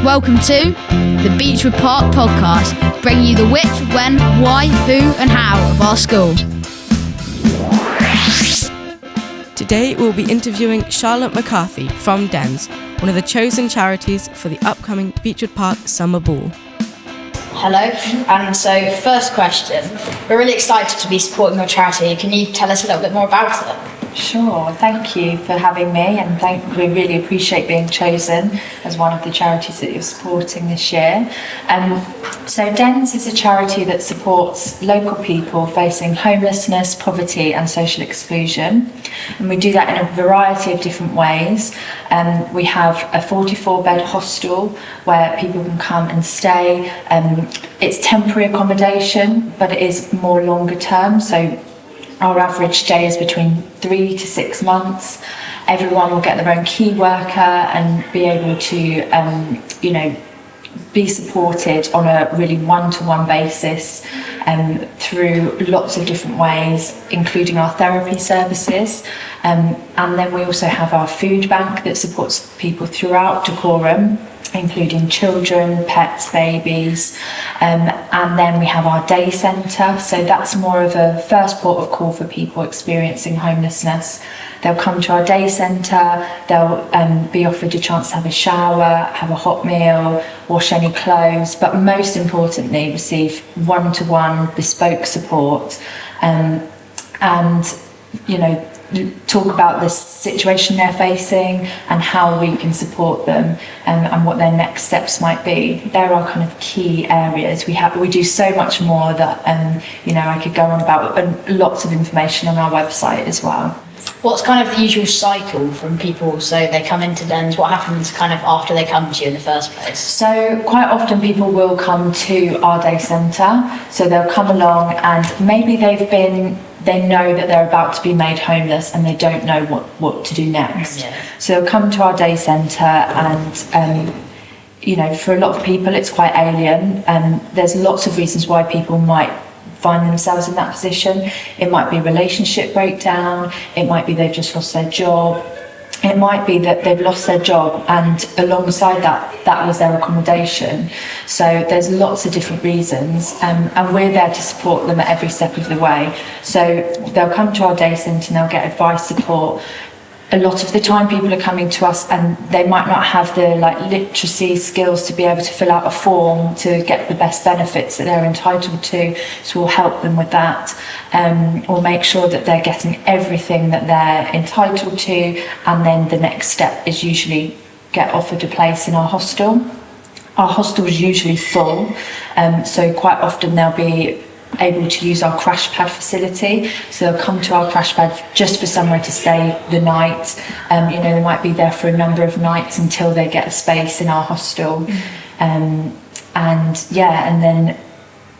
Welcome to the Beechwood Park podcast, bringing you the which, when, why, who and how of our school. Today we'll be interviewing Charlotte McCarthy from DENS, one of the chosen charities for the upcoming Beechwood Park Summer Ball. Hello, and so first question, we're really excited to be supporting your charity. Can you tell us a little bit more about it? Sure, thank you for having me, and we really appreciate being chosen as one of the charities that you're supporting this year. So DENS is a charity that supports local people facing homelessness, poverty and social exclusion, and we do that in a variety of different ways. We have a 44-bed hostel where people can come and stay. It's temporary accommodation, but it is more longer term, so our average stay is between 3 to 6 months. Everyone will get their own key worker and be able to, be supported on a really one-to-one basis through lots of different ways, including our therapy services. And then we also have our food bank that supports people throughout Dacorum, including children, pets, babies, and then we have our day centre. So that's more of a first port of call for people experiencing homelessness. They'll come to our day centre, they'll be offered a chance to have a shower, have a hot meal, wash any clothes, but most importantly receive one-to-one bespoke support and talk about the situation they're facing and how we can support them and what their next steps might be. There are kind of key areas. We do so much more that I could go on about, and lots of information on our website as well. What's kind of the usual cycle from people? So they come into DENS, what happens kind of after they come to you in the first place? So quite often people will come to our day centre, so they'll come along and maybe they know that they're about to be made homeless and they don't know what to do next. Yeah. So they'll come to our day centre and, for a lot of people it's quite alien. There's lots of reasons why people might find themselves in that position. It might be relationship breakdown, it might be they've just lost their job, it might be that they've lost their job and alongside that was their accommodation. So there's lots of different reasons, and we're there to support them at every step of the way. So they'll come to our day centre and they'll get advice, support. A lot of the time people are coming to us and they might not have the literacy skills to be able to fill out a form to get the best benefits that they're entitled to, so we'll help them with that. We'll make sure that they're getting everything that they're entitled to, and then the next step is usually get offered a place in our hostel. Our hostel is usually full, so quite often they'll be able to use our crash pad facility, so they'll come to our crash pad just for somewhere to stay the night. They might be there for a number of nights until they get a space in our hostel. And then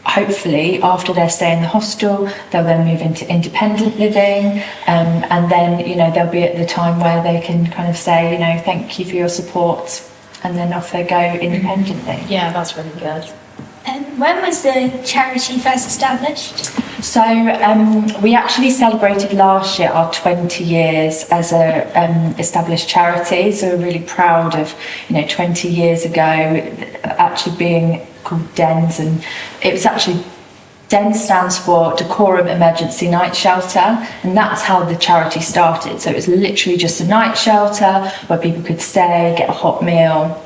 hopefully after their stay in the hostel they'll then move into independent living, and then they'll be at the time where they can kind of say thank you for your support, and then off they go independently. Yeah, that's really good. When was the charity first established? So we actually celebrated last year our 20 years as a established charity, so we're really proud of 20 years ago actually being called DENS, and it was actually DENS stands for Dacorum Emergency Night Shelter, and that's how the charity started. So it was literally just a night shelter where people could stay, get a hot meal.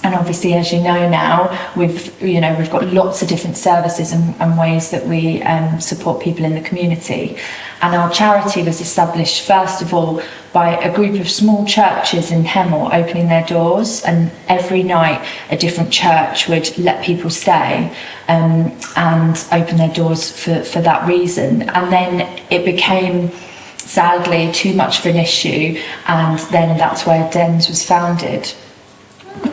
And obviously, as you know now, we've got lots of different services and ways that we support people in the community. And our charity was established first of all by a group of small churches in Hemel opening their doors, and every night a different church would let people stay and open their doors for that reason. And then it became, sadly, too much of an issue, and then that's where DENS was founded.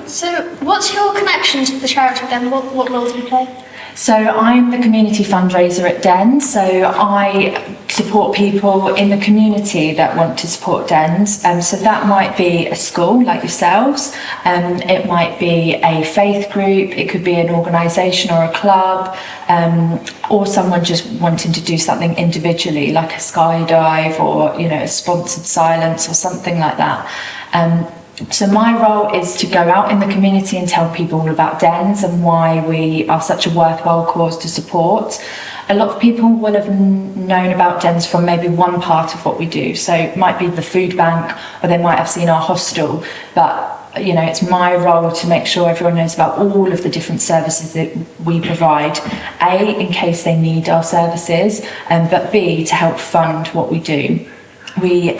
So what's your connection to the charity then? What role do you play? So I'm the community fundraiser at DENS, so I support people in the community that want to support DENS. So that might be a school like yourselves, it might be a faith group, it could be an organisation or a club, or someone just wanting to do something individually like a skydive or a sponsored silence or something like that. So my role is to go out in the community and tell people all about DENS and why we are such a worthwhile cause to support. A lot of people will have known about DENS from maybe one part of what we do. So it might be the food bank, or they might have seen our hostel, but it's my role to make sure everyone knows about all of the different services that we provide. A, in case they need our services, but B, to help fund what we do. We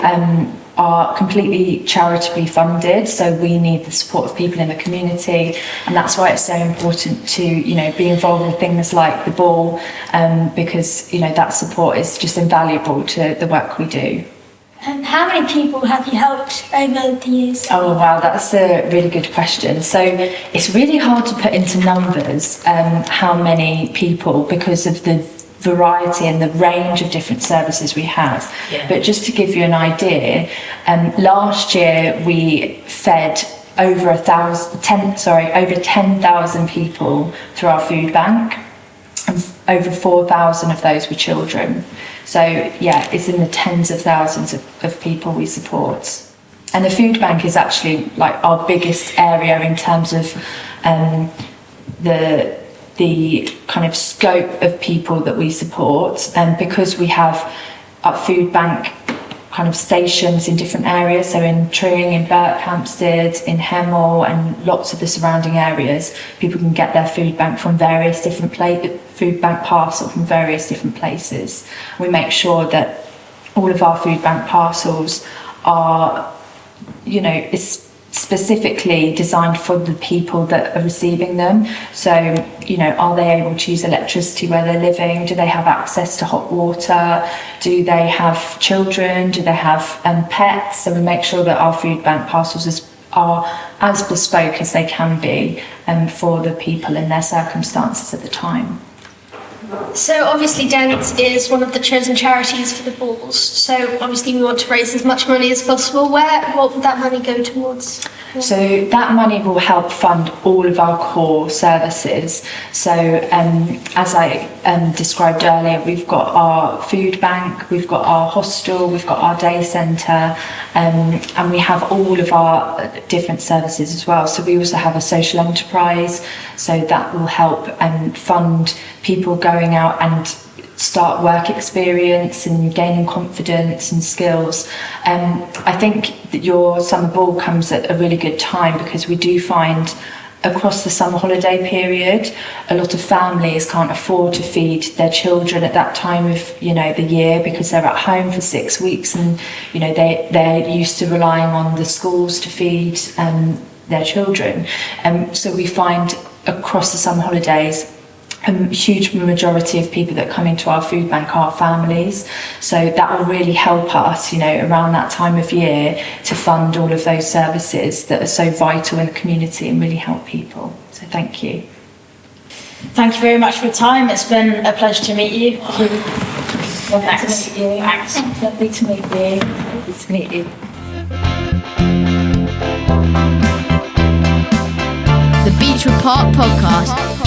are completely charitably funded, so we need the support of people in the community, and that's why it's so important to be involved with things like the ball, because that support is just invaluable to the work we do. And how many people have you helped over the years? Oh wow, that's a really good question. So it's really hard to put into numbers how many people, because of the variety and the range of different services we have. Yeah. But just to give you an idea, last year we fed over 10,000 people through our food bank, and over 4,000 of those were children. So yeah, it's in the tens of thousands of people we support. And the food bank is actually like our biggest area in terms of the kind of scope of people that we support, and because we have our food bank kind of stations in different areas, so in Tring, in Berkhamsted, in Hemel, and lots of the surrounding areas, people can get their food bank from various different food bank parcel from various different places. We make sure that all of our food bank parcels are, is specifically designed for the people that are receiving them. So, are they able to use electricity where they're living? Do they have access to hot water? Do they have children? Do they have pets? So we make sure that our food bank parcels are as bespoke as they can be for the people in their circumstances at the time. So obviously DENS is one of the chosen charities for the balls. So obviously we want to raise as much money as possible. What would that money go towards? So that money will help fund all of our core services. So as I described earlier, we've got our food bank, we've got our hostel, we've got our day centre, and we have all of our different services as well. So we also have a social enterprise, so that will help fund people going out and start work experience and gaining confidence and skills. I think that your summer ball comes at a really good time, because we do find across the summer holiday period a lot of families can't afford to feed their children at that time of the year, because they're at home for 6 weeks, and they're used to relying on the schools to feed their children. So we find across the summer holidays a huge majority of people that come into our food bank are families, so that will really help us around that time of year to fund all of those services that are so vital in the community and really help people. So thank you. Thank you very much for your time. It's been a pleasure to meet you. Thanks. To meet you. Thanks. Lovely to meet you. Lovely to meet you. The Beechwood Park Podcast.